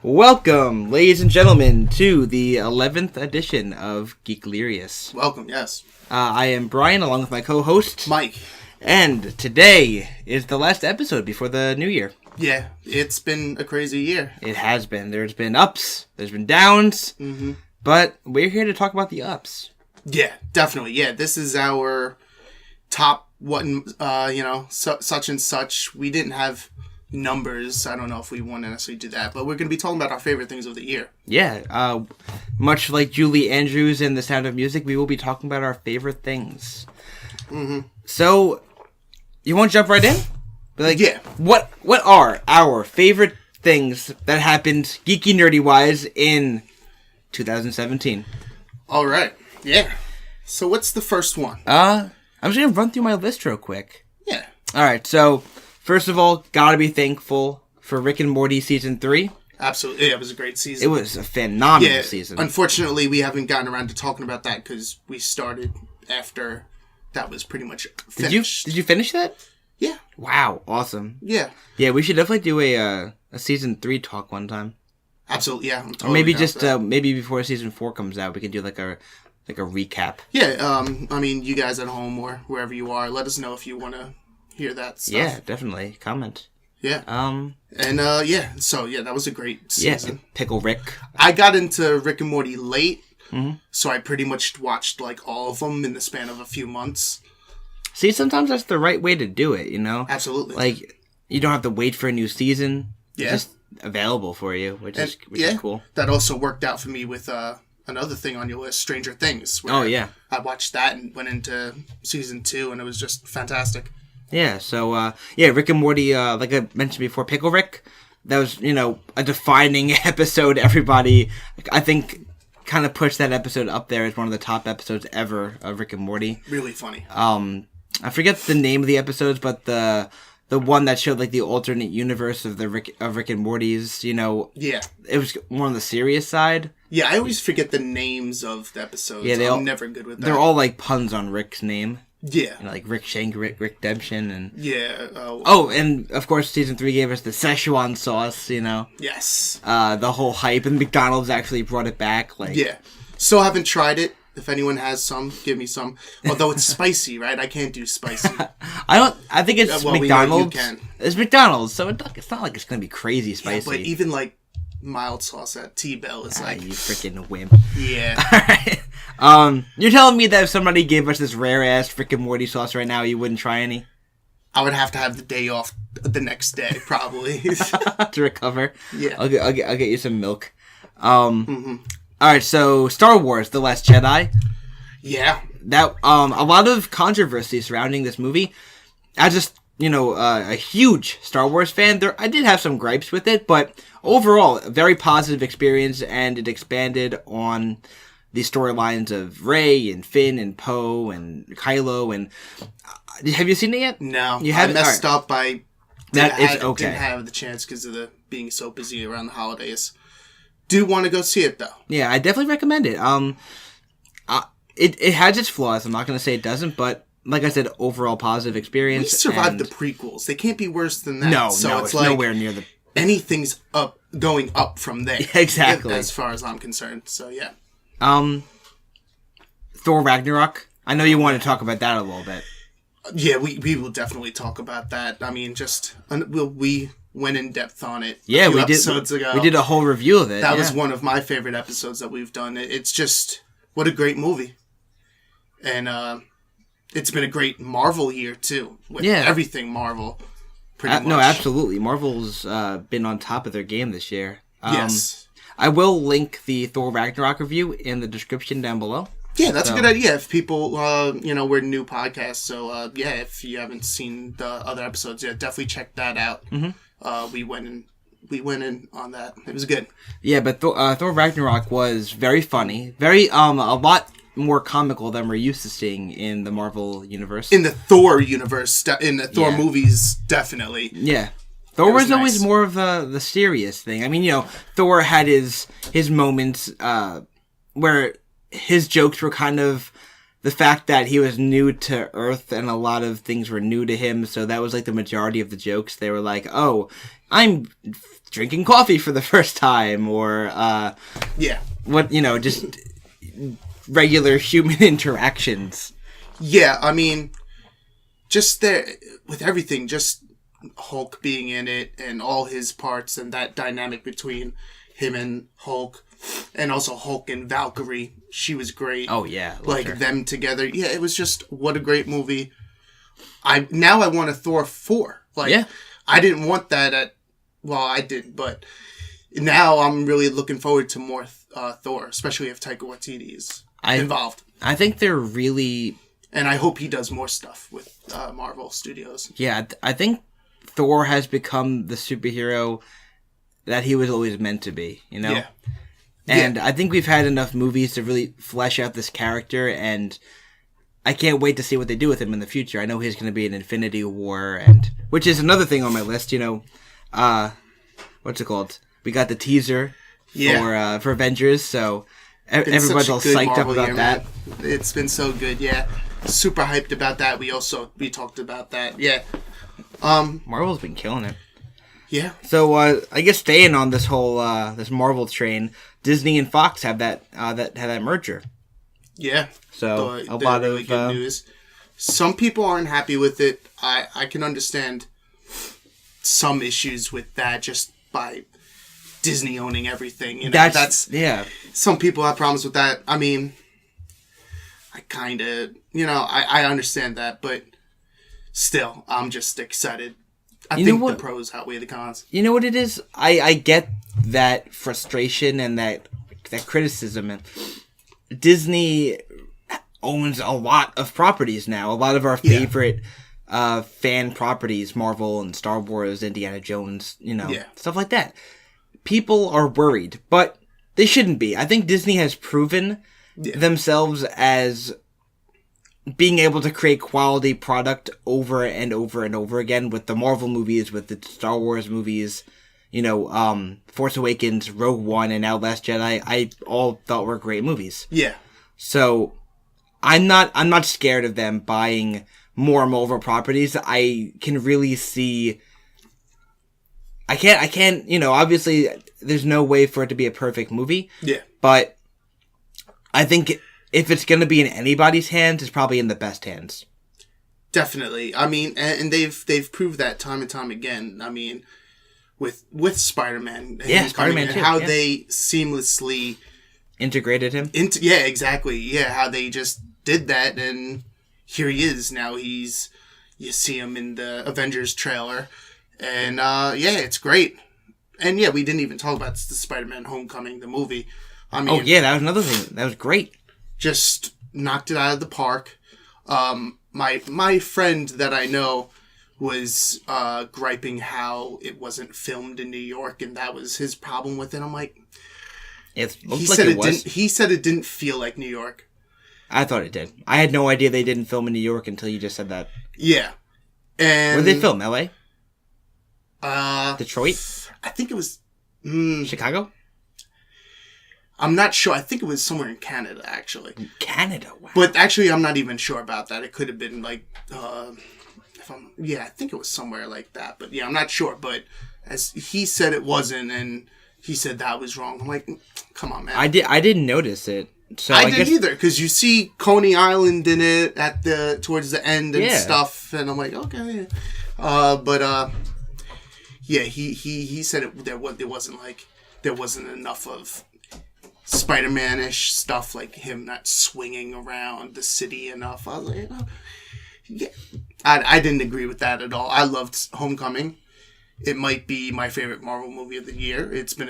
Welcome, ladies and gentlemen, to the 11th edition of Geeklirious. Welcome, yes. I am Brian, along with my co-host, Mike. And today is the last episode before the new year. Yeah, it's been a crazy year. It has been. There's been ups, there's been downs, but we're here to talk about the ups. Yeah, definitely. Yeah, this is our top, such and such. We didn't have numbers. I don't know if we want to necessarily do that, but we're going to be talking about our favorite things of the year. Yeah, much like Julie Andrews in The Sound of Music, we will be talking about our favorite things. So, you want to jump right in? Yeah. What are our favorite things that happened, geeky nerdy wise, in 2017? All right. Yeah. So what's the first one? I'm just going to run through my list real quick. Yeah. All right, so first of all, gotta be thankful for Rick and Morty Season 3. Absolutely. Yeah, it was a great season. It was a phenomenal season. Unfortunately, we haven't gotten around to talking about that because we started after that was pretty much finished. Did you finish that? Yeah. Wow, awesome. Yeah. Yeah, we should definitely do a Season 3 talk one time. Absolutely, yeah. Or maybe just maybe before Season 4 comes out, we can do like a recap. Yeah, I mean, you guys at home or wherever you are, let us know if you want to hear that stuff. Yeah, definitely. Comment. Yeah. So that was a great season. Yeah, Pickle Rick. I got into Rick and Morty late, so I pretty much watched like all of them in the span of a few months. See, sometimes that's the right way to do it, you know? Absolutely. Like, you don't have to wait for a new season. Yeah. It's just available for you, which is cool. That also worked out for me with another thing on your list, Stranger Things. Oh, yeah. I watched that and went into season 2, and it was just fantastic. Yeah, so, Rick and Morty, like I mentioned before, Pickle Rick, that was, a defining episode. Everybody, I think, kind of pushed that episode up there as one of the top episodes ever of Rick and Morty. Really funny. I forget the name of the episodes, but the one that showed, like, the alternate universe of Rick and Morty's, Yeah. It was more on the serious side. Yeah, I always forget the names of the episodes. Yeah, I'm never good with that. They're all, like, puns on Rick's name. Yeah. Like Rick Shank, Rick Demption, and... Yeah. And, of course, Season 3 gave us the Szechuan sauce, Yes. The whole hype, and McDonald's actually brought it back, like... Yeah. Still haven't tried it. If anyone has some, give me some. Although it's spicy, right? I can't do spicy. I think it's well, McDonald's. You can. It's McDonald's, so it's not like it's going to be crazy spicy. Yeah, but even, like, mild sauce at T-Bell is like... You freaking wimp. Yeah. Alright. You're telling me that if somebody gave us this rare-ass freaking Morty sauce right now, you wouldn't try any? I would have to have the day off the next day, probably. To recover? Yeah. I'll get you some milk. Alright, so Star Wars: The Last Jedi. Yeah. That a lot of controversy surrounding this movie. I just, a huge Star Wars fan. I did have some gripes with it, but overall, a very positive experience, and it expanded on the storylines of Rey and Finn and Poe and Kylo. And have you seen it yet? No, you haven't. I messed up. I okay. Didn't have the chance because of being so busy around the holidays. Do want to go see it though. Yeah, I definitely recommend it. It has its flaws. I'm not going to say it doesn't, but like I said, overall positive experience. We survived the prequels. They can't be worse than that. No, it's like nowhere near the... Anything's going up from there. Exactly. As far as I'm concerned. So, yeah. Thor Ragnarok. I know you want to talk about that a little bit. Yeah, we will definitely talk about that. I mean, we went in depth on it. Yeah, we did. Episodes ago. We did a whole review of it. That was one of my favorite episodes that we've done. It's just what a great movie, and it's been a great Marvel year too. With everything Marvel. Pretty much. No, absolutely. Marvel's been on top of their game this year. Yes. I will link the Thor Ragnarok review in the description down below. Yeah, that's a good idea. If people, we're new podcasts, so if you haven't seen the other episodes yet, definitely check that out. We went in on that. It was good. Yeah, but Thor Ragnarok was very funny, very a lot more comical than we're used to seeing in the Marvel universe. In the Thor universe, in the Thor movies, definitely. Yeah. Thor was always more of the serious thing. I mean, Thor had his moments where his jokes were kind of the fact that he was new to Earth and a lot of things were new to him, so that was like the majority of the jokes. They were like, "Oh, I'm drinking coffee for the first time," or what, just regular human interactions. Yeah, I mean, just there with everything, just Hulk being in it and all his parts and that dynamic between him and Hulk, and also Hulk and Valkyrie. She was great. Oh yeah, like her. Them together. Yeah, it was just what a great movie. I want a Thor 4. I didn't want that I did, but now I'm really looking forward to more Thor, especially if Taika Waititi is involved. I think they're really, and I hope he does more stuff with Marvel Studios. Yeah, I think Thor has become the superhero that he was always meant to be. Yeah. And I think we've had enough movies to really flesh out this character, and I can't wait to see what they do with him in the future. I know he's going to be in Infinity War, which is another thing on my list. What's it called? We got the teaser for Avengers, so everybody's all psyched up about that. Man. It's been so good, yeah. Super hyped about that. We talked about that, yeah. Marvel's been killing it. Yeah. So I guess staying on this whole this Marvel train, Disney and Fox have that merger. Yeah. So a lot really of good news. Some people aren't happy with it. I can understand some issues with that just by Disney owning everything. That's some people have problems with that. I mean, I kind of, I understand that, but still, I'm just excited. I think the pros outweigh the cons. You know what it is? I get that frustration and that criticism. And Disney owns a lot of properties now. A lot of our favorite fan properties, Marvel and Star Wars, Indiana Jones, stuff like that. People are worried, but they shouldn't be. I think Disney has proven themselves as being able to create quality product over and over and over again with the Marvel movies, with the Star Wars movies, Force Awakens, Rogue One, and now Last Jedi. I all thought were great movies. Yeah. So I'm not scared of them buying more Marvel properties. I can really see. I can't. Obviously, there's no way for it to be a perfect movie. Yeah. But I think if it's going to be in anybody's hands, it's probably in the best hands. Definitely. I mean, and they've proved that time and time again. I mean, with Spider-Man. Yeah, Spider-Man too. How they seamlessly integrated him. Exactly. Yeah, how they just did that, and here he is now. You see him in the Avengers trailer, and it's great. And we didn't even talk about the Spider-Man Homecoming, the movie. I mean, that was another thing. That was great. Just knocked it out of the park. My friend that I know was griping how it wasn't filmed in New York, and that was his problem with it. I'm like, he said it didn't feel like New York. I thought it did. I had no idea they didn't film in New York until you just said that. Yeah. And where did they film? L.A.? Detroit? I think it was Chicago? I'm not sure. I think it was somewhere in Canada, actually. Canada? Wow. But actually, I'm not even sure about that. It could have been like, I think it was somewhere like that. But I'm not sure. But as he said, it wasn't, and he said that was wrong. I'm like, come on, man. I didn't notice it. So I didn't either, because you see Coney Island in it towards the end and stuff, and I'm like, okay. He said there wasn't enough of Spider-Man-ish stuff, like him not swinging around the city enough. I was like, I didn't agree with that at all. I loved Homecoming. It might be my favorite Marvel movie of the year. It's been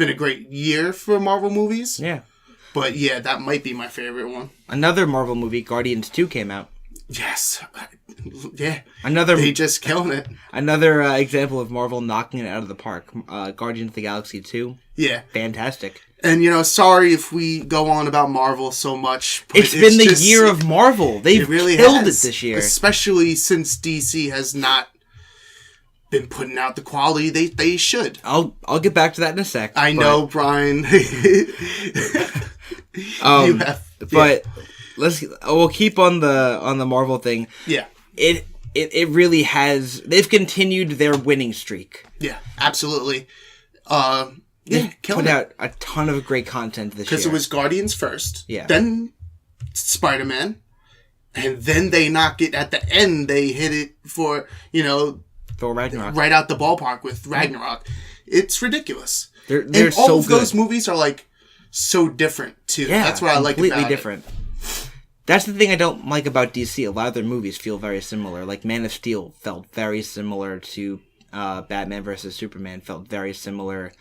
a great year for Marvel movies. Yeah. But that might be my favorite one. Another Marvel movie, Guardians 2, came out. Yes. Yeah. They just killing it. Another example of Marvel knocking it out of the park. Guardians of the Galaxy 2. Yeah. Fantastic. And, sorry if we go on about Marvel so much. But it's been the year of Marvel. They've really killed it this year. Especially since DC has not been putting out the quality they should. I'll get back to that in a sec. I know, Brian. But we'll keep on the Marvel thing. Yeah. It really has. They've continued their winning streak. Yeah, absolutely. Put out a ton of great content this year. Because it was Guardians first. Yeah. Then Spider-Man. And then they knock it at the end. They hit it for, Thor Ragnarok. Right out the ballpark with Ragnarok. It's ridiculous. They're and so all of good. those movies are like so different too. Yeah, that's what I like about it. Completely different. That's the thing I don't like about DC. A lot of their movies feel very similar. Like Man of Steel felt very similar to Batman vs Superman. Felt very similar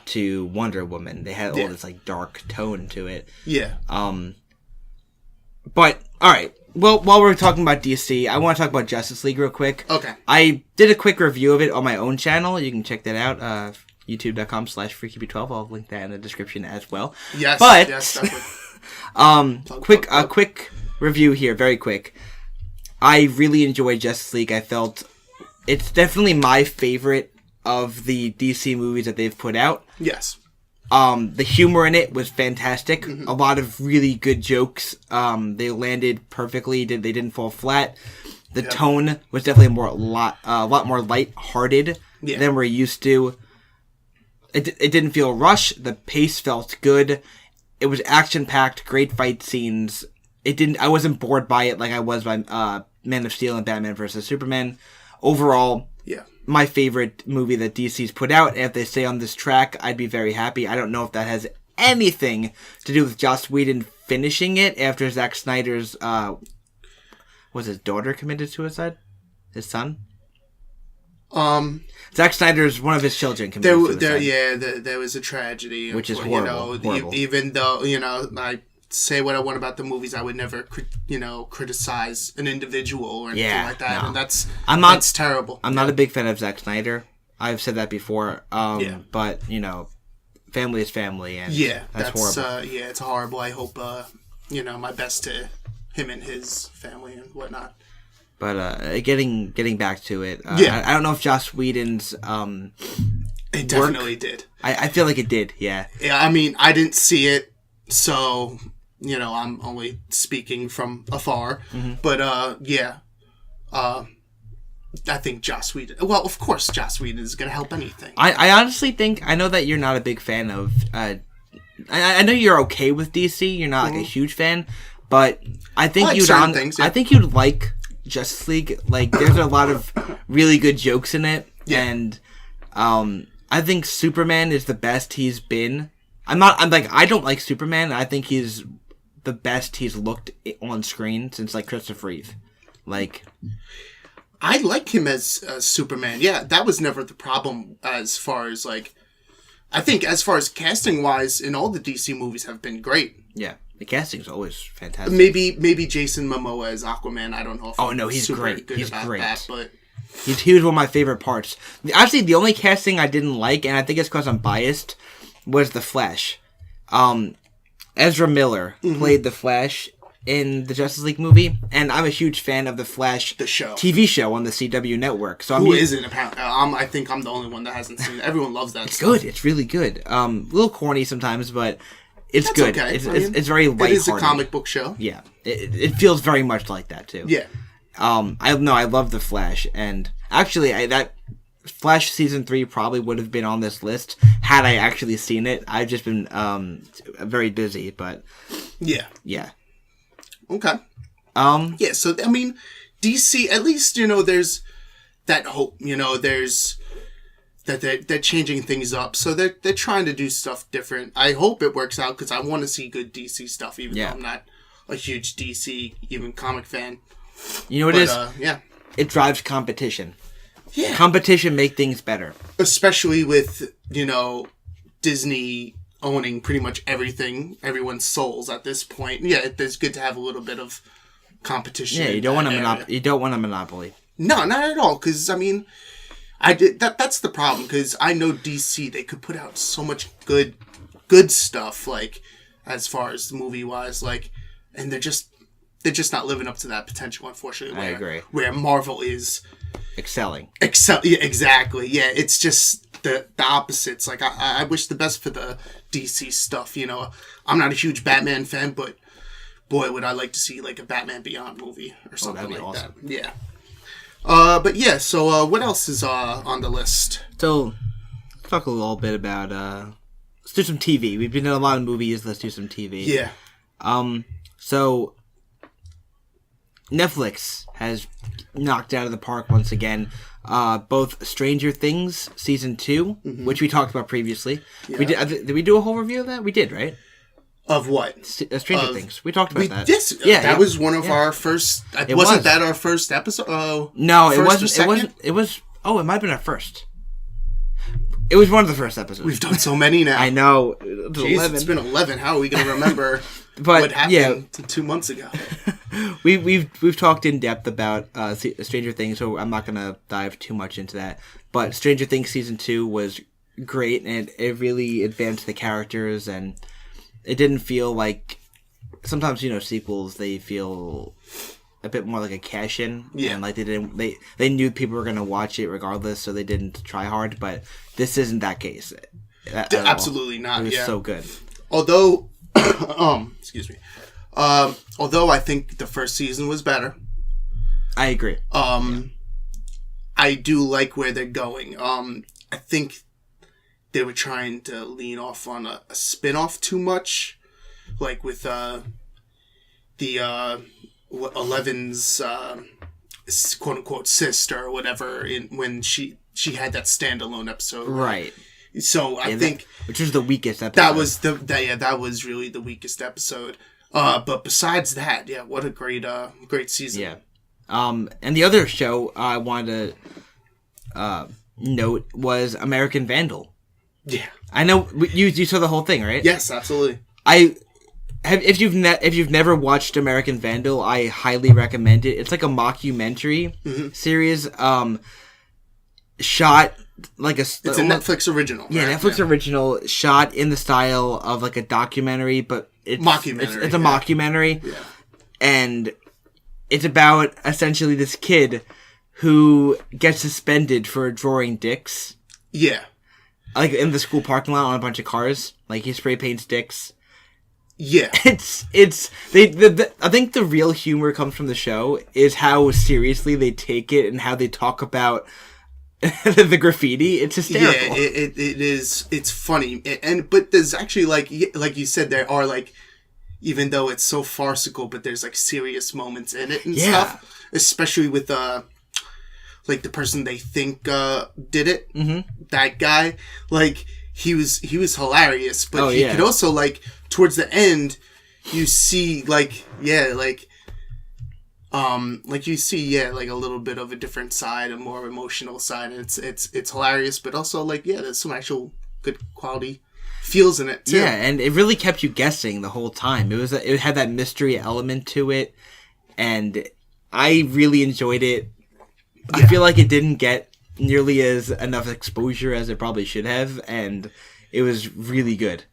to Wonder Woman. They had all this like dark tone to it. Yeah. But all right. Well, while we're talking about DC, I want to talk about Justice League real quick. Okay. I did a quick review of it on my own channel. You can check that out. YouTube.com/FreakyB12. I'll link that in the description as well. Yes. But yes, definitely. quick review here, very quick. I really enjoyed Justice League. I felt it's definitely my favorite of the DC movies that they've put out. Yes. The humor in it was fantastic. Mm-hmm. A lot of really good jokes. They landed perfectly. They didn't fall flat. The tone was definitely a lot more lighthearted than we're used to. It didn't feel rushed. The pace felt good. It was action packed. Great fight scenes. I wasn't bored by it like I was by Man of Steel and Batman vs Superman. Overall, my favorite movie that DC's put out. And if they stay on this track, I'd be very happy. I don't know if that has anything to do with Joss Whedon finishing it after Zack Snyder's was his daughter committed suicide? His son? Zack Snyder's one of his children committed suicide. There was a tragedy, which is horrible. Horrible. Even though I say what I want about the movies, I would never criticize an individual or anything like that, and that's terrible. I'm not a big fan of Zack Snyder. I've said that before. But family is family, and that's horrible. It's horrible. I hope my best to him and his family and whatnot. But getting back to it, I don't know if Joss Whedon's it definitely did. I feel like it did. Yeah. Yeah. I mean, I didn't see it, so I'm only speaking from afar. Mm-hmm. But I think Joss Whedon. Well, of course, Joss Whedon is going to help anything. I honestly think I know that you're not a big fan of. I know you're okay with DC. You're not like a huge fan, but I think I think you'd like Justice League. Like, there's a lot of really good jokes in it, and I think Superman is the best he's been. I don't like Superman. I think he's the best he's looked on screen since like Christopher Reeve. Like, I like him as Superman. Yeah, that was never the problem as far as like. I think as far as casting wise, in all the DC movies have been great. Yeah. The casting's always fantastic. Maybe Jason Momoa as Aquaman. I don't know if he's great. He's great. That, but he was one of my favorite parts. Actually, the only casting I didn't like, and I think it's because I'm biased, was The Flash. Ezra Miller played The Flash in the Justice League movie, and I'm a huge fan of The Flash, the show, TV show on the CW network. So who isn't? I think I'm the only one that hasn't seen it. Everyone loves that. It's good. It's really good. A little corny sometimes, but. It's That's good. Okay. It's very lighthearted. It is a comic book show. Yeah, it feels very much like that too. Yeah. I love The Flash, and actually, that Flash season 3 probably would have been on this list had I actually seen it. I've just been very busy, but yeah. Okay. Yeah. So I mean, DC at least there's that hope. There's. That they're changing things up, so they're trying to do stuff different. I hope it works out because I want to see good DC stuff, even though I'm not a huge DC even comic fan. You know what it is? It drives competition. Yeah, competition make things better, especially with Disney owning pretty much everyone's souls at this point. Yeah, it's good to have a little bit of competition. Yeah, you don't want a You don't want a monopoly. No, not at all. Because I mean. That's the problem, because I know DC, they could put out so much good stuff, like, as far as movie-wise, like, and they're just not living up to that potential, unfortunately. I agree. Where Marvel is... excelling. Yeah, exactly. Yeah, it's just the opposites. Like, I wish the best for the DC stuff, I'm not a huge Batman fan, but boy, would I like to see like a Batman Beyond movie or something that'd be like awesome. that. Yeah. But yeah, so what else is on the list? So, let's talk a little bit about, let's do some TV. We've been in a lot of movies, let's do some TV. Yeah. So, Netflix has knocked out of the park once again, both Stranger Things Season 2, which we talked about previously. Yeah. Did we do a whole review of that? We did, right? Of what? Stranger Things. We talked about that. Yes, that was one of our first. Wasn't that our first episode? No, it wasn't. It was. Oh, it might have been our first. It was one of the first episodes. We've done so many now. I know. Jeez, it's been 11. How are we going to remember what happened 2 months ago? We've talked in depth about Stranger Things, so I'm not going to dive too much into that. But Stranger Things Season 2 was great, and it really advanced the characters, and it didn't feel like... Sometimes, sequels, they feel a bit more like a cash-in. Yeah. And like they knew people were going to watch it regardless, so they didn't try hard. But this isn't that case. Absolutely not. It was so good. Although, excuse me. Although I think the first season was better. I agree. I do like where they're going. I think they were trying to lean off on a spin-off too much. Like with Eleven's quote-unquote sister or whatever when she had that standalone episode. Right. So I think... which was the weakest episode. That was really the weakest episode. But besides that, yeah, what a great season. Yeah. And the other show I wanted to note was American Vandal. Yeah. I know you saw the whole thing, right? Yes, absolutely. If you've never watched American Vandal, I highly recommend it. It's like a mockumentary series, shot like it's a Netflix original. Yeah, right? Netflix original, shot in the style of like a documentary, but it's mockumentary. It's a mockumentary, yeah. And it's about essentially this kid who gets suspended for drawing dicks. Yeah. Like in the school parking lot on a bunch of cars, like he spray paints dicks. Yeah, I think the real humor comes from the show is how seriously they take it and how they talk about the graffiti. It's hysterical. Yeah, it is. It's funny, but there's actually like you said, there are like, even though it's so farcical, but there's like serious moments in it and stuff. Especially with like the person they think did it. Mm-hmm. That guy, like he was hilarious, but he could also like towards the end, you see like a little bit of a different side, a more emotional side. And it's hilarious, but also like there's some actual good quality feels in it too. Yeah, and it really kept you guessing the whole time. It had that mystery element to it, and I really enjoyed it. Yeah. I feel like it didn't get nearly enough exposure as it probably should have, and it was really good.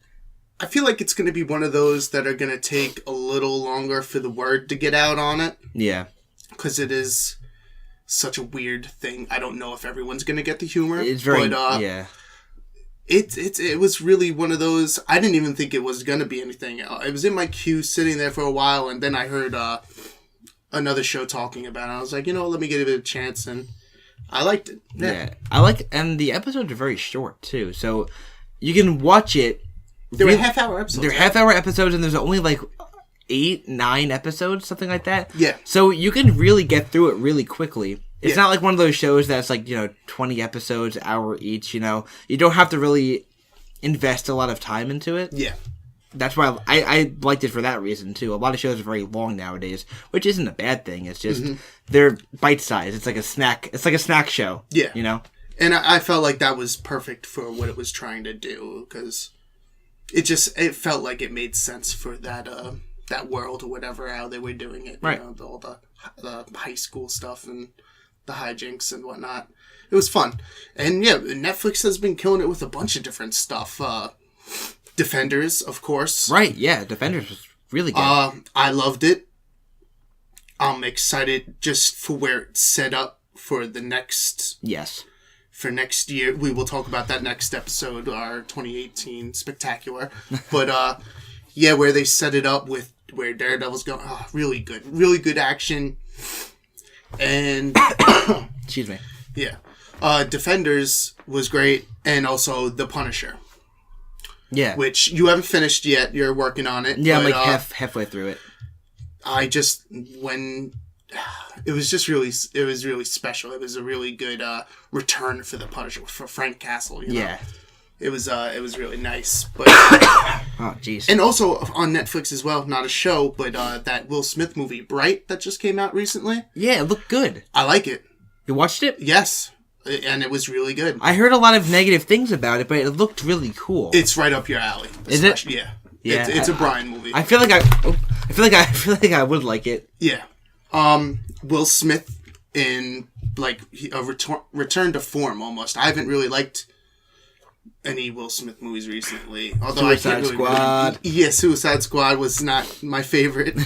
I feel like it's going to be one of those that are going to take a little longer for the word to get out on it. Yeah. Because it is such a weird thing. I don't know if everyone's going to get the humor. It's very, yeah. It was really one of those, I didn't even think it was going to be anything. It was in my queue sitting there for a while, and then I heard another show talking about it. I was like, let me give it a chance, and I liked it. Yeah. And the episodes are very short, too. So you can watch it. They're half-hour episodes. They're half-hour episodes, and there's only like 8-9 episodes, something like that. Yeah. So you can really get through it really quickly. It's not like one of those shows that's like, 20 episodes, hour each, You don't have to really invest a lot of time into it. Yeah. That's why I liked it for that reason, too. A lot of shows are very long nowadays, which isn't a bad thing. It's just they're bite-sized. It's like a snack. It's like a snack show. Yeah. And I felt like that was perfect for what it was trying to do, because it felt like it made sense for that world or whatever, how they were doing it. Right. All the high school stuff and the hijinks and whatnot. It was fun. And yeah, Netflix has been killing it with a bunch of different stuff. Defenders, of course. Right, yeah. Defenders was really good. I loved it. I'm excited just for where it's set up for the next... Yes. For next year. We will talk about that next episode, our 2018 Spectacular. But, where they set it up with where Daredevil's going. Oh, really good action. And excuse me. Yeah, Defenders was great, and also The Punisher. Yeah, which you haven't finished yet. You're working on it. Yeah, but, I'm like halfway through it. It was really special. It was a really good return for the Punisher, for Frank Castle. You know? Yeah, it was really nice. But oh jeez. And also on Netflix as well, not a show, but that Will Smith movie Bright that just came out recently. Yeah, it looked good. I like it. You watched it? Yes. And it was really good. I heard a lot of negative things about it, but it looked really cool. It's right up your alley. Is it? Yeah. Yeah. It's a Brian movie. I feel like I would like it. Yeah. Will Smith in like a return to form almost. I haven't really liked any Will Smith movies recently. Although Suicide Squad. Suicide Squad was not my favorite.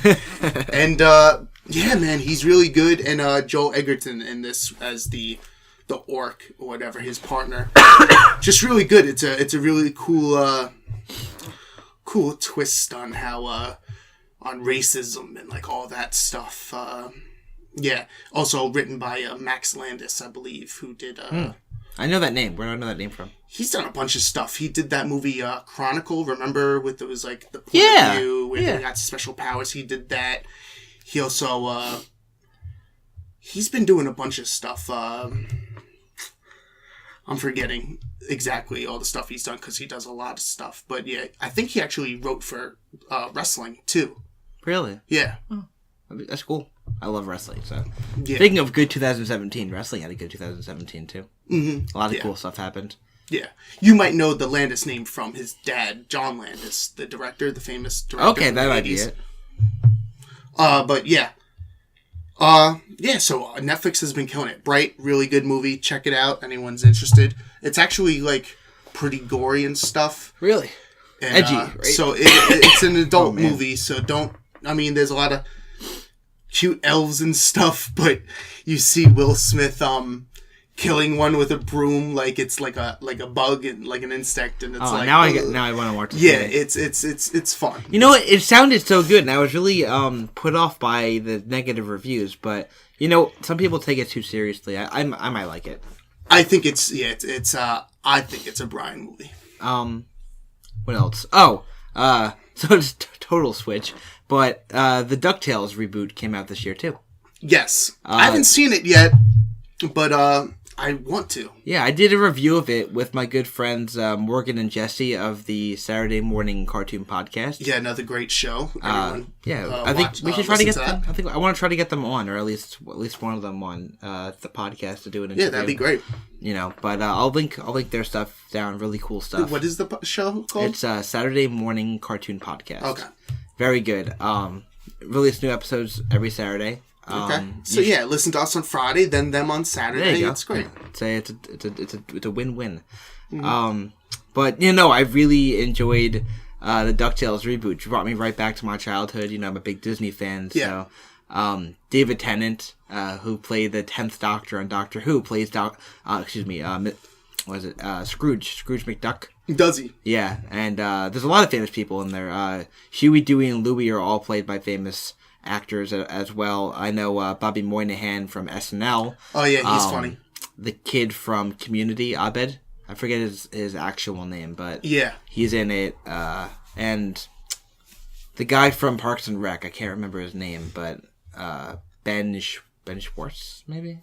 And yeah, man, he's really good. And Joel Edgerton in this as the orc or whatever, his partner. Just really good. It's a really cool twist on how on racism and like all that stuff. Yeah. Also written by Max Landis, I believe, who did I know that name. Where do I know that name from? He's done a bunch of stuff. He did that movie Chronicle, remember, with it was like the point of view where they got special powers. He did that. He also he's been doing a bunch of stuff. I'm forgetting exactly all the stuff he's done because he does a lot of stuff. But yeah, I think he actually wrote for wrestling too. Really? Yeah. Oh, that's cool. I love wrestling. So, yeah. Speaking of good 2017, wrestling had a good 2017 too. Mm-hmm. A lot of cool stuff happened. Yeah. You might know the Landis name from his dad, John Landis, the director, the famous director. Okay, that might be it. But yeah. Yeah, so Netflix has been killing it. Bright, really good movie. Check it out. Anyone's interested. It's actually like pretty gory and stuff. Really? And, edgy, right? So it's an adult movie, so there's a lot of cute elves and stuff, but you see Will Smith killing one with a broom like it's like a bug and like an insect, and it's like now I want to watch it. Yeah, it's fun. You know, it sounded so good, and I was really put off by the negative reviews, but you know, some people take it too seriously. I might like it. I think it's I think it's a Brian movie. What else? Oh, so it's total switch, but the DuckTales reboot came out this year too. Yes, I haven't seen it yet, but I want to. Yeah, I did a review of it with my good friends Morgan and Jesse of the Saturday Morning Cartoon Podcast. Yeah, another great show. I think we should try to get them. I want to try to get them on, or at least one of them on the podcast to do an interview. Yeah, that'd be great. You know, but I'll link their stuff down. Really cool stuff. What is the show called? It's Saturday Morning Cartoon Podcast. Okay. Very good. Release new episodes every Saturday. Okay. So listen to us on Friday, then them on Saturday. There you go. It's great. It's a win-win. Mm-hmm. But you know, I really enjoyed the DuckTales reboot. You brought me right back to my childhood. You know, I'm a big Disney fan. Yeah. So, David Tennant, who played the 10th Doctor on Doctor Who, plays Scrooge McDuck. Does he? Yeah, and there's a lot of famous people in there. Huey, Dewey, and Louie are all played by famous actors as well. I know Bobby Moynihan from SNL. Oh yeah, he's funny. The kid from Community, Abed. I forget his actual name, but yeah, he's in it. And the guy from Parks and Rec, I can't remember his name, but Ben Schwartz, maybe.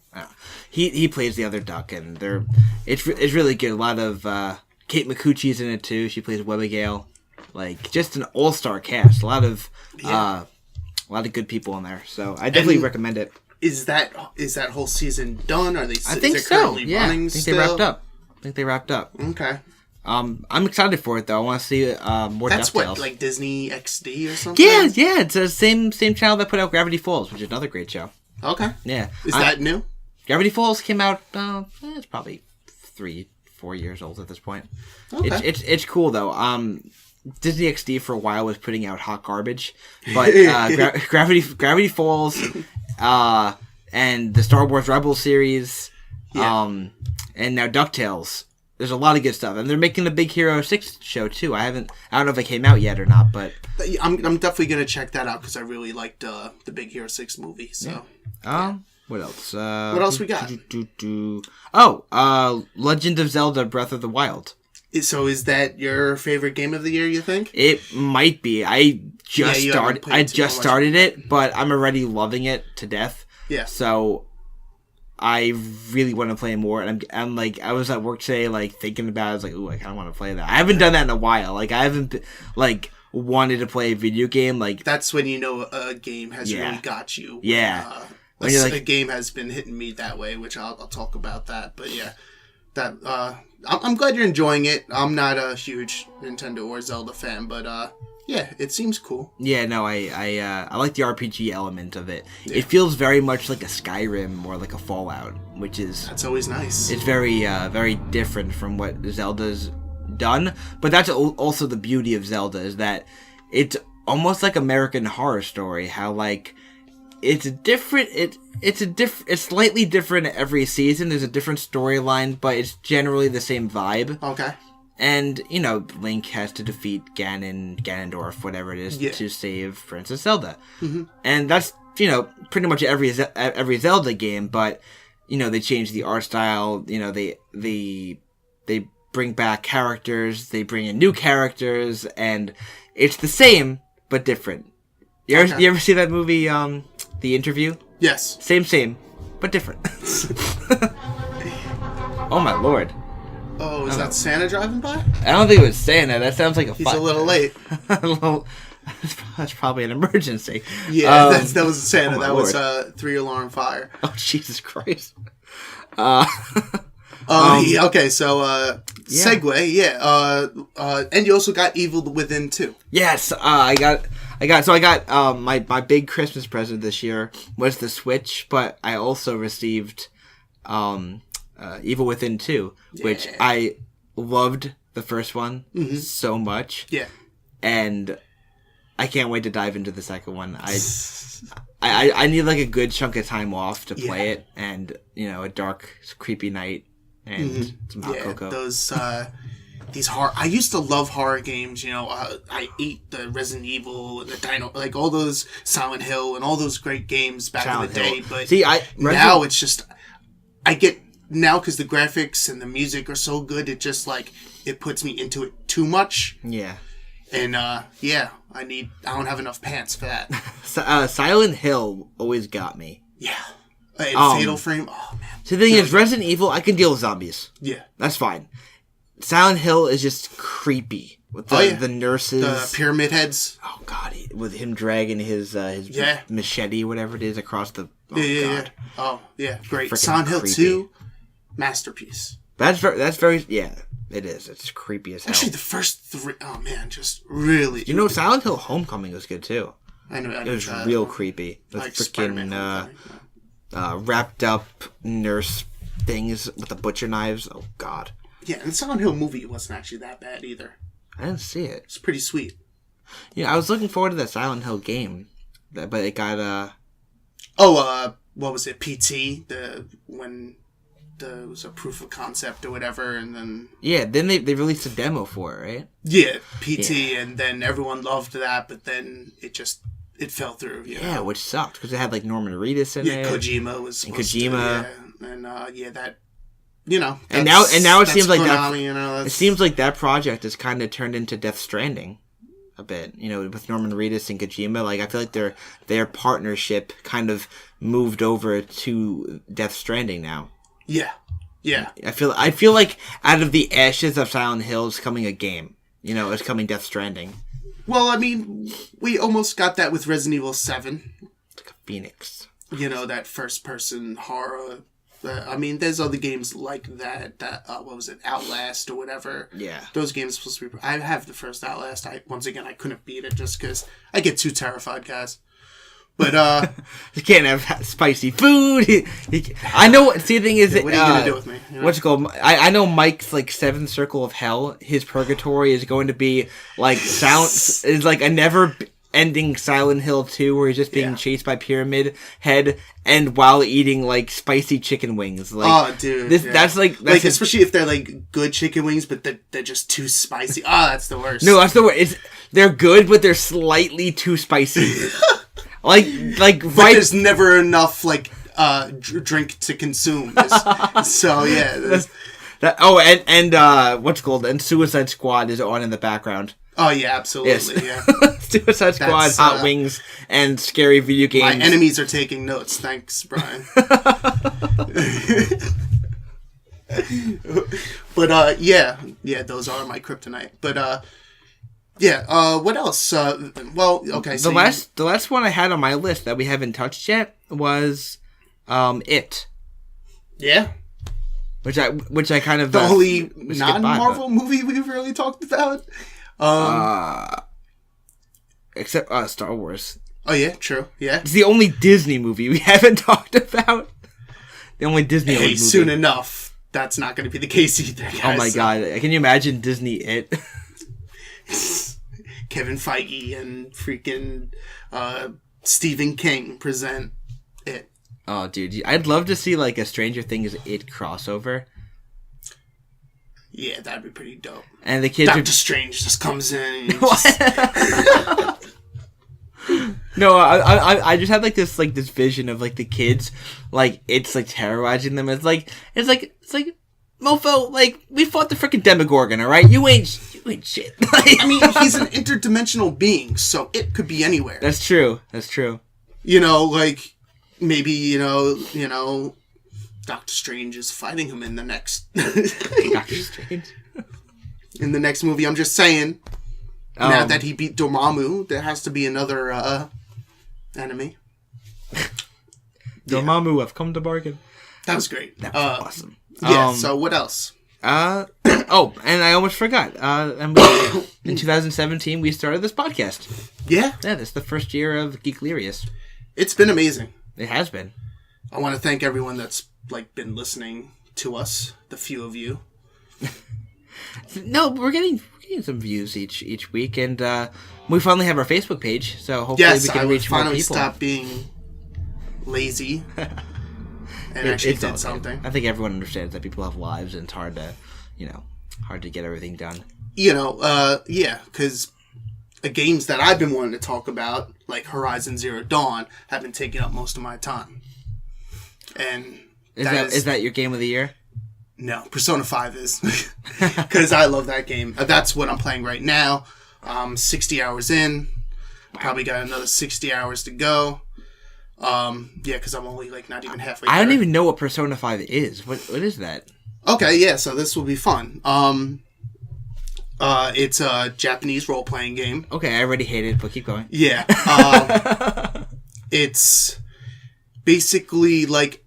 He plays the other duck, and it's really good. A lot of Kate McCucci's in it too. She plays Webbigail. Like just an all-star cast. A lot of good people in there, so I definitely recommend it. Is that whole season done? Are they? I think so. Yeah, I think they wrapped up. Okay. I'm excited for it though. I want to see more. That's DuckTales. What, like Disney XD or something. Yeah. It's the same channel that put out Gravity Falls, which is another great show. Okay. Yeah. Is that new? Gravity Falls came out. It's probably 3-4 years old at this point. Okay. It's cool though. Disney XD for a while was putting out hot garbage, but Gravity Falls, and the Star Wars Rebels series, and now DuckTales there's a lot of good stuff, and they're making the Big Hero 6 show too. I don't know if it came out yet or not, but I'm definitely gonna check that out because I really liked the Big Hero 6 movie. So, what else? What else we got? Legend of Zelda: Breath of the Wild. So is that your favorite game of the year, you think? It might be. I just started it, but I'm already loving it to death. Yeah. So I really want to play more, and I'm like, I was at work today, like thinking about it. I was like, ooh, I kind of want to play that. I haven't done that in a while. Like I haven't like wanted to play a video game. Like that's when you know a game has really got you. Yeah. A game has been hitting me that way, which I'll talk about that. But yeah, that I'm glad you're enjoying it. I'm not a huge Nintendo or Zelda fan, but yeah, it seems cool. Yeah, no, I like the RPG element of it. Yeah. It feels very much like a Skyrim or like a Fallout, which is that's always nice. It's very very different from what Zelda's done, but that's also the beauty of Zelda is that it's almost like American Horror Story. How like it's different. It's slightly different every season. There's a different storyline, but it's generally the same vibe. Okay. And, you know, Link has to defeat Ganondorf, whatever it is, to save Princess Zelda. Mm-hmm. And that's, you know, pretty much every Zelda game, but, you know, they change the art style, you know, they bring back characters, they bring in new characters, and it's the same, but different. You ever see that movie, The Interview? Yes. Same, but different. Oh my lord. Oh, is that Santa driving by? I don't think it was Santa. That sounds like He's a little late. That's probably an emergency. Yeah, that was Santa. That was a 3-alarm fire. Oh, Jesus Christ. Okay, so segue, yeah. And you also got Evil Within 2. Yes, I got my big Christmas present this year was the Switch, but I also received Evil Within 2, which I loved the first one so much. Yeah. And I can't wait to dive into the second one. I need like a good chunk of time off to play it, and you know, a dark, creepy night and some hot cocoa. Those these horror. I used to love horror games. You know, I ate the Resident Evil and the Dino, like all those Silent Hill and all those great games back in the day. But now it's just I get. Now, because the graphics and the music are so good, it just, like, it puts me into it too much. Yeah. And, I don't have enough pants for that. Silent Hill always got me. Yeah. And Fatal Frame, oh, man. So the thing is, Resident Evil, I can deal with zombies. Yeah. That's fine. Silent Hill is just creepy. With the nurses. The pyramid heads. Oh, God. With him dragging his machete, whatever it is, across the... Oh, God. Yeah. Oh, yeah. Great. Silent Hill 2... masterpiece. That's very it is. It's creepy as hell. Actually, the first 3, oh man, just really. You know, Silent Hill Homecoming was good too. I know. It was real creepy. The like freaking wrapped up nurse things with the butcher knives. Oh God. Yeah, and the Silent Hill movie wasn't actually that bad either. I didn't see it. It's pretty sweet. Yeah, I was looking forward to that Silent Hill game, but it got what was it? PT when. It was a proof of concept or whatever, and then then they released a demo for it, right? Yeah, PT, and then everyone loved that, but then it fell through. You know? Which sucked because it had like Norman Reedus in it. Yeah, Kojima was. And Kojima, that. You know, and now it seems like Konami, that. You know, it seems like that project has kind of turned into Death Stranding, a bit. You know, with Norman Reedus and Kojima, like I feel like their partnership kind of moved over to Death Stranding now. Yeah. I feel like out of the ashes of Silent Hill is coming a game. You know, it's coming Death Stranding. Well, I mean, we almost got that with Resident Evil 7. It's like a phoenix. You know, that first-person horror. I mean, there's other games like that. What was it, Outlast or whatever? Yeah. Those games are supposed to be... I have the first Outlast. Once again, I couldn't beat it just because I get too terrified, guys. But you can't have spicy food. I know. See, the thing is, what are you gonna do with me? You know? What's it called? I know Mike's like seventh circle of hell. His purgatory is going to be like sound. Is like a never ending Silent Hill 2 where he's just being Yeah. chased by Pyramid Head and while eating like spicy chicken wings. Like, oh, dude. that's like especially if they're like good chicken wings, but they're just too spicy. Oh, that's the worst. No, that's the worst. They're good, but they're slightly too spicy. like but there's never enough like drink to consume. So yeah. What's it called? And Suicide Squad is on in the background. Oh yeah, absolutely. Yes. Yeah. Suicide Squad, Hot Wings, and scary video games. My enemies are taking notes. Thanks, Brian. But yeah, those are my kryptonite. But what else? Well, okay. So the last one I had on my list that we haven't touched yet was It. Yeah. Which I kind of the only non-Marvel movie we've really talked about. Except Star Wars. Oh yeah, true. Yeah, it's the only Disney movie we haven't talked about. The only Disney movie. Soon enough, that's not going to be the case either, guys. Oh my god! Can you imagine Disney It? Kevin Feige and freaking Stephen King present It. Oh, dude, I'd love to see like a Stranger Things It crossover. Yeah, that'd be pretty dope. And the kids Doctor Strange just comes in. And No, I just had like this vision of like the kids, like it's like terrorizing them. It's like mofo, like we fought the freaking Demogorgon, all right? You ain't shit. I mean, he's an interdimensional being, so it could be anywhere. That's true. You know, like maybe you know, Doctor Strange is fighting him in the next. Doctor Strange. In the next movie, I'm just saying. Now that he beat Dormammu, there has to be another enemy. Dormammu, I've come to bargain. That was great. That was awesome. Yeah. So what else? And I almost forgot. In 2017, we started this podcast. Yeah. Yeah, this is the first year of Geeklirious. It's been amazing. It has been. I want to thank everyone that's like been listening to us. The few of you. No, we're getting some views each week, and we finally have our Facebook page, so hopefully we can reach more people. Yes, I finally stopped being lazy and actually did something. I think everyone understands that people have lives, and it's hard to get everything done. Yeah, because games that I've been wanting to talk about, like Horizon Zero Dawn, have been taking up most of my time. And is that your game of the year? No, Persona 5 is. Because I love that game. That's what I'm playing right now. 60 hours in. Probably got another 60 hours to go. Yeah, because I'm only like not even halfway there. I don't even know what Persona 5 is. What is that? Okay, yeah, so this will be fun. It's a Japanese role-playing game. Okay, I already hate it, but keep going. Yeah. It's basically like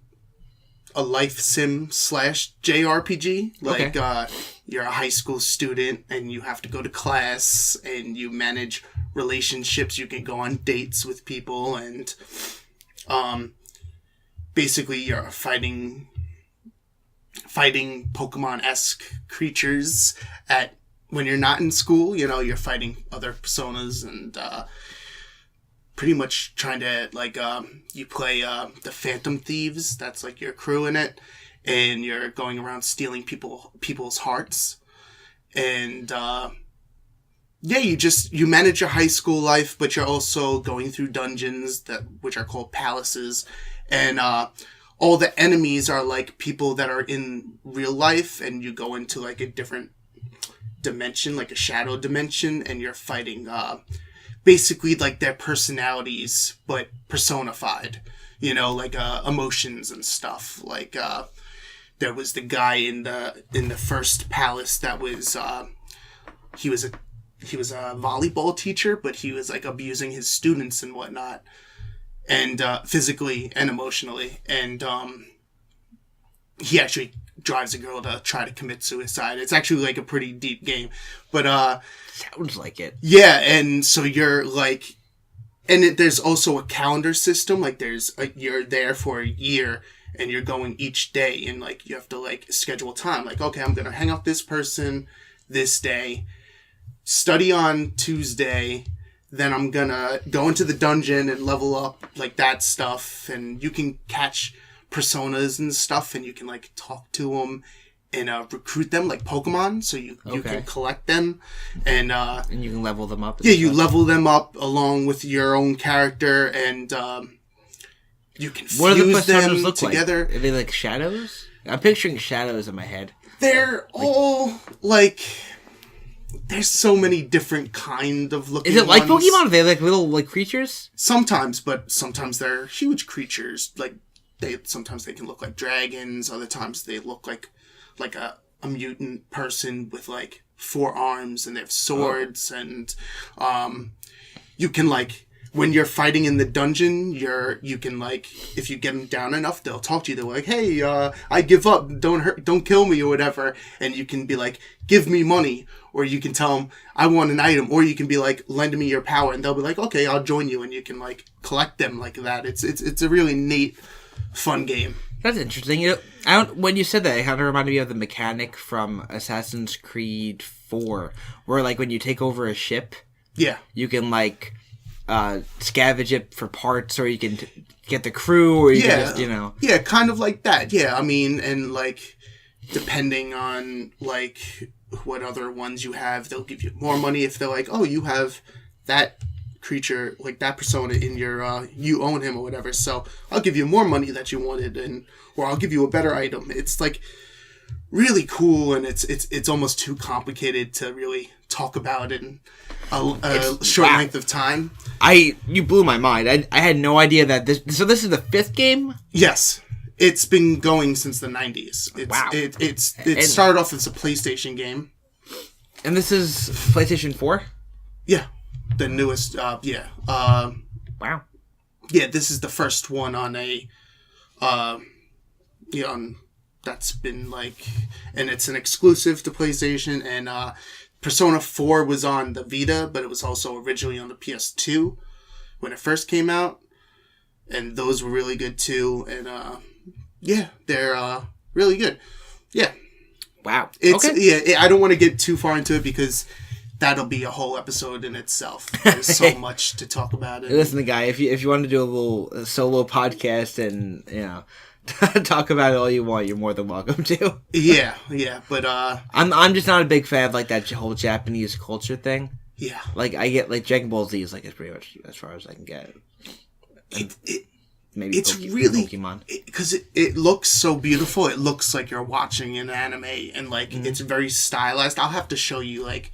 a life sim / JRPG. Like, okay. You're a high school student and you have to go to class and you manage relationships. You can go on dates with people and basically you're fighting Pokemon-esque creatures when you're not in school. You know, you're fighting other personas and pretty much trying to, like, you play the Phantom Thieves. That's, like, your crew in it. And you're going around stealing people's hearts. And, yeah, you manage your high school life, but you're also going through dungeons which are called palaces. And all the enemies are, like, people that are in real life. And you go into, like, a different dimension, like a shadow dimension. And you're fighting basically like their personalities, but personified, like emotions and stuff. Like there was the guy in the first palace that was he was a volleyball teacher, but he was like abusing his students and whatnot, and physically and emotionally, and he actually drives a girl to try to commit suicide. It's actually like a pretty deep game, but sounds like it. Yeah, and so you're like, and there's also a calendar system. Like you're there for a year, and you're going each day, and like you have to like schedule time. Like, okay, I'm gonna hang out with this person this day, study on Tuesday, then I'm gonna go into the dungeon and level up like that stuff, and you can catch personas and stuff, and you can like talk to them and recruit them like Pokemon, so you can collect them, and you can level them up. Yeah, you level them up along with your own character, and you can fuse what do the personas them look together. Like? Are they like shadows? I'm picturing shadows in my head. They're all like. There's so many different kind of looking. Is it like ones. Pokemon? Are they like little like creatures? Sometimes, but sometimes they're huge creatures. Like sometimes they can look like dragons. Other times they look like a mutant person with like 4 arms, and they have swords. And you can like when you're fighting in the dungeon, you can like if you get them down enough, they'll talk to you. They're like, "Hey, I give up. Don't kill me or whatever." And you can be like, "Give me money." Or you can tell them, I want an item. Or you can be like, lend me your power. And they'll be like, okay, I'll join you. And you can like collect them like that. It's a really neat, fun game. That's interesting. When you said that, it kind of reminded me of the mechanic from Assassin's Creed 4. Where like when you take over a ship, yeah, you can like scavenge it for parts, or you can get the crew, or you can just, Yeah, kind of like that. Yeah, I mean, and like, depending on like what other ones you have, they'll give you more money if they're like, oh, you have that creature, like that persona in your, you own him or whatever, so I'll give you more money that you wanted, or I'll give you a better item. It's like really cool, and it's almost too complicated to really talk about in a short length of time. You blew my mind. I had no idea that this is the 5th game? Yes. It's been going since the 90s. Wow. It started off as a PlayStation game. And this is PlayStation 4? Yeah. The newest, yeah. Wow. Yeah, this is the first one on a, that's been like, and it's an exclusive to PlayStation, and Persona 4 was on the Vita, but it was also originally on the PS2 when it first came out, and those were really good too, and yeah, they're really good. Yeah. Wow. Yeah, I don't want to get too far into it because that'll be a whole episode in itself. There's so much to talk about it. Listen, guy, if you want to do a little solo podcast and talk about it all you want, you're more than welcome to. Yeah, but I'm just not a big fan of like that whole Japanese culture thing. Yeah, like I get like Dragon Ball Z is like it's pretty much as far as I can get. Maybe it's really Pokemon because it looks so beautiful. It looks like you're watching an anime, and like it's very stylized. I'll have to show you like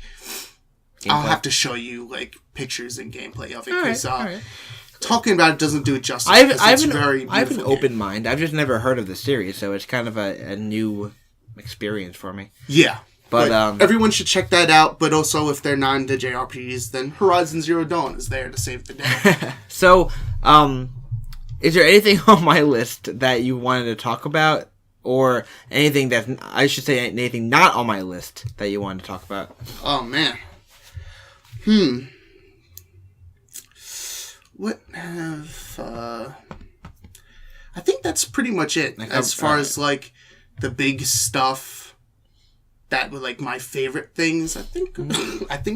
pictures and gameplay of it because talking about it doesn't do it justice. I have an open mind. I've just never heard of the series, so it's kind of a new experience for me. Yeah. But everyone should check that out. But also, if they're not into JRPGs, then Horizon Zero Dawn is there to save the day. So, is there anything on my list that you wanted to talk about? Or anything anything not on my list that you wanted to talk about? Oh, man. What have... I think that's pretty much it. As far as, like, the big stuff that were, like, my favorite things. I think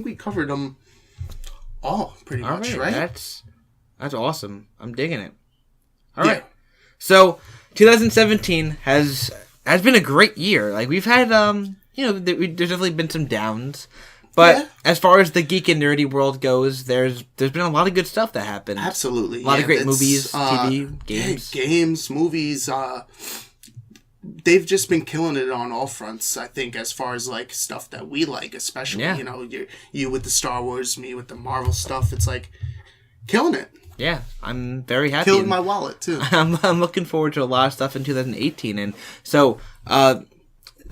we covered them all, pretty much, right? That's awesome. I'm digging it. All right. So, 2017 has been a great year. Like, we've had, there's definitely been some downs. But as far as the geek and nerdy world goes, there's been a lot of good stuff that happened. Absolutely. A lot of great movies, TV, games. Games, movies. They've just been killing it on all fronts, I think, as far as, like, stuff that we like, especially. Yeah. You with the Star Wars, me with the Marvel stuff. It's, like, killing it. Yeah, I'm very happy. Killed my wallet, too. I'm looking forward to a lot of stuff in 2018. And so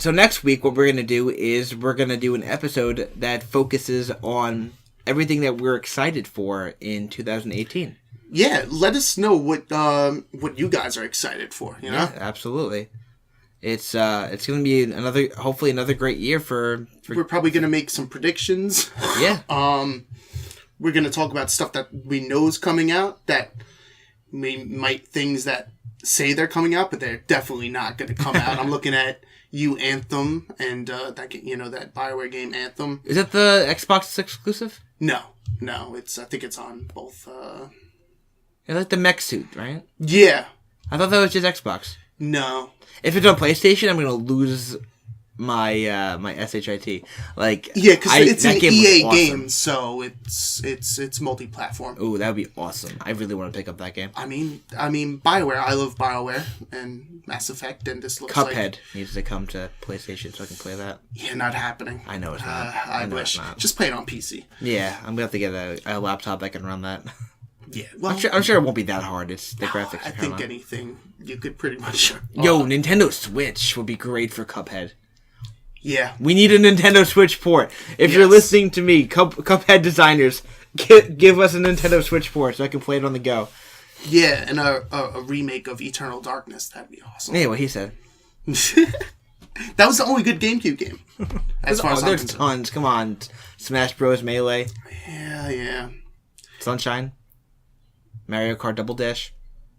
next week, what we're going to do is we're going to do an episode that focuses on everything that we're excited for in 2018. Yeah, let us know what you guys are excited for, you know? Yeah, absolutely. It's going to be hopefully another great year for... We're probably going to make some predictions. Yeah. We're going to talk about stuff that we know is coming out, that things that say they're coming out, but they're definitely not going to come out. I'm looking at Anthem and that BioWare game Anthem. Is that the Xbox exclusive? No. No, I think it's on both. It's like the mech suit, right? Yeah. I thought that was just Xbox. No. If it's on PlayStation, I'm gonna lose my my SHIT. Like, yeah, because it's that an game EA was awesome. game, so it's multi-platform. Ooh, that would be awesome. I really want to pick up that game. I mean, BioWare. I love BioWare and Mass Effect, and this looks Cuphead needs to come to PlayStation so I can play that. Yeah, not happening. I know it's not. I wish. Just play it on PC. Yeah, I'm gonna have to get a laptop that can run that. Yeah, well, I'm sure it won't be that hard. It's the graphics. I think anything you could pretty much. Yo, Nintendo Switch would be great for Cuphead. Yeah, we need a Nintendo Switch port. If you're listening to me, Cuphead designers, give us a Nintendo Switch port so I can play it on the go. Yeah, and a remake of Eternal Darkness. That'd be awesome. Yeah, what he said. That was the only good GameCube game. As far as there's tons. Come on, Smash Bros. Melee. Yeah. Sunshine. Mario Kart Double Dash.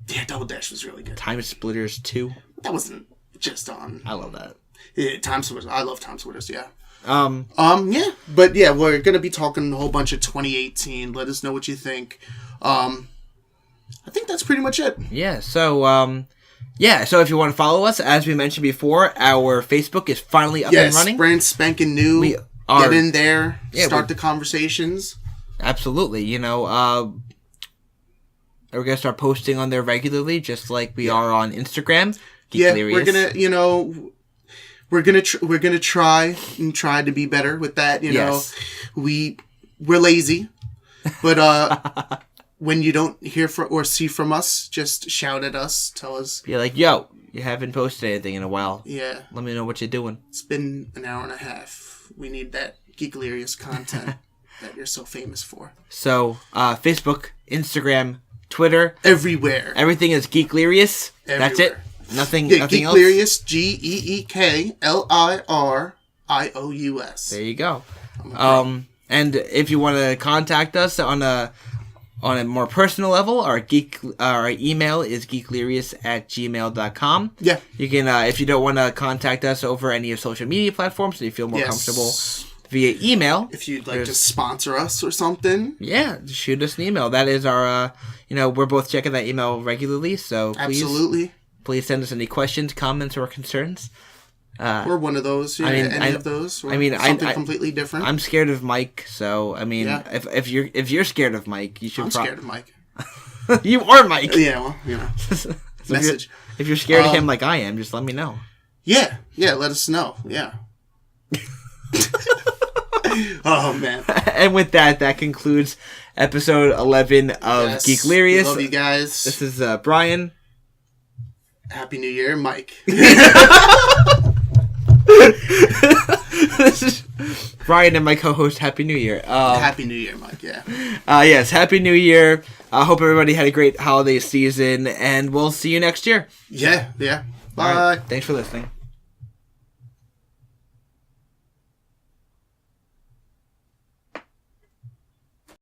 Yeah, Double Dash was really good. Time Splitters 2. That wasn't just on. I love that. Yeah, Time Splitters. I love Time Splitters. Yeah. Yeah. But yeah, we're gonna be talking a whole bunch of 2018. Let us know what you think. I think that's pretty much it. Yeah. So so if you want to follow us, as we mentioned before, our Facebook is finally up and running. Brand spanking new. Get in there. Start the conversations. Absolutely. We're gonna start posting on there regularly, just like we are on Instagram. Geeklirious. We're gonna try to be better with that. You know, we're lazy, but when you don't hear or see from us, just shout at us. Tell us. Be like, yo, you haven't posted anything in a while. Yeah. Let me know what you're doing. It's been an hour and a half. We need that Geeklirious content that you're so famous for. So, Facebook, Instagram, Twitter. Everywhere. Everything is Geeklirious. Everywhere. That's it. Nothing else. Geeklirious, Geeklirious. There you go. And if you want to contact us on a more personal level, our email is geeklirious@gmail.com. Yeah. You can, if you don't want to contact us over any of social media platforms, so you feel more comfortable via email. If you'd like to sponsor us or something. Yeah, shoot us an email. That is our, we're both checking that email regularly, so please send us any questions, comments, or concerns. Or one of those, any of those. Or something completely different. I'm scared of Mike, so if you're scared of Mike, you should. I'm scared of Mike. You are Mike. Yeah, well, so message. If you're scared of him like I am, just let me know. Yeah, let us know. Yeah. Oh man! And with that concludes episode 11 of Geeklirious. Love you guys. This is Brian. Happy New Year, Mike. This is Brian and my co-host. Happy New Year. Happy New Year, Mike. Yeah. Yes. Happy New Year. I hope everybody had a great holiday season, and we'll see you next year. Yeah. Bye. Right. Thanks for listening.